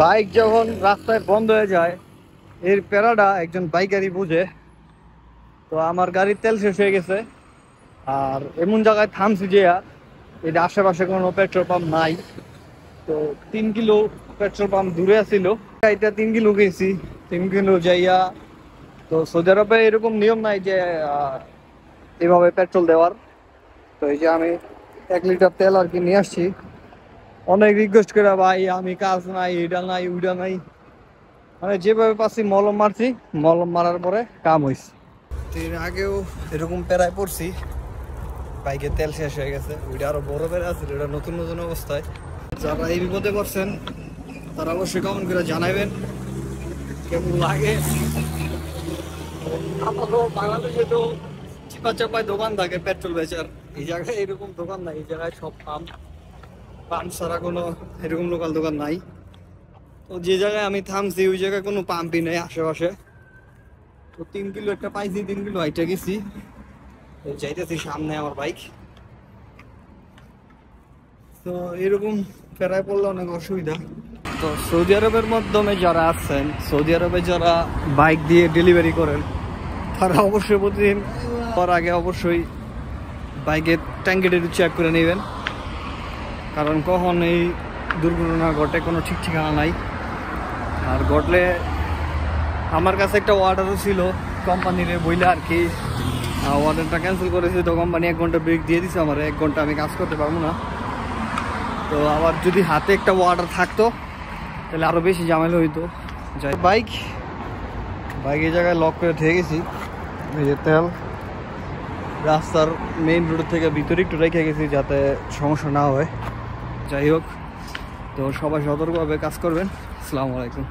Bike যখন রাস্তায় বন্ধ হয়ে যায় এর প্যারাটা একজন বাইকারই বুঝে। তো আমার গাড়ির তেল শেষ হয়ে গেছে, আর এমন জায়গায় থামছি যে এটা আশেপাশে কোনো পেট্রোল পাম্প নাই। তো 3 কিলো পেট্রোল পাম্প দূরে আছিল, এটা 3 কিলো গেছি। 3 কিলো যাইয়া, তো সৌদি আরবে এরকম নিয়ম নাই যে এভাবে পেট্রোল দেওয়ার। তো এই যে আমি 1 লিটার তেল আর কি নিয়ে আসছি। অনেক রিকোয়েস্ট করে, ভাই আমি কাজ নাই, এটা নাই ওইটা নাই, মানে যেভাবে পাচ্ছি মলম মারছি। মলম মারার পরে কাম হয়েছে। এর আগেও এরকম প্যারায় পড়ছি, বাইকের তেল শেষ হয়ে গেছে। ওইটা আরো বড় প্যারা আছে, এটা নতুন নতুন অবস্থায়। যারা এই বিপদে করছেন তারা অবশ্যই কমেন্ট করে জানাবেন কেমন লাগে। আমাদের বাংলাদেশে তো চিপা চাপায় দোকান থাকে পেট্রোল বেচার, এই জায়গায় এরকম দোকান নাই। এই জায়গায় সব পাম্প ছাড়া কোনো এরকম লোকাল দোকান নাই। তো যে জায়গায় আমি থামছি ওই জায়গায় কোনো পাম্পই নেই আশেপাশে। তো 3 কিলো একটা পাইছি, 3 কিলো হাইটা গেছি। তো যাইতেছি সামনে আমার বাইক। তো এরকম ফেরায় পড়লে অনেক অসুবিধা। তো সৌদি আরবের মাধ্যমে যারা আসছেন, সৌদি আরবে যারা বাইক দিয়ে ডেলিভারি করেন, তারা অবশ্যই প্রতিদিন তার আগে অবশ্যই বাইকের ট্যাঙ্কিটা একটু চেক করে নেবেন, কারণ কখন এই দুর্ঘটনা ঘটে কোনো ঠিক ঠিকানা নাই। আর ঘটলে আমার কাছে একটা অর্ডারও ছিল কোম্পানির বইলে আর কি, অর্ডারটা ক্যান্সেল করেছি। তো কোম্পানি 1 ঘন্টা ব্রেক দিয়ে দিছে আমার, 1 ঘন্টা আমি কাজ করতে পারবো না। তো আবার যদি হাতে একটা অর্ডার থাকতো তাহলে আরও বেশি ঝামেলা হইতো। যাই বাইক এই জায়গায় লক করে থেকে গেছি। এই যে তেল রাস্তার মেইন রোড থেকে ভিতরে একটু রেখে গেছি যাতে সমস্যা না হয়। যাই হোক, তো সবাই সতর্কভাবে কাজ করবেন। আসসালামু আলাইকুম।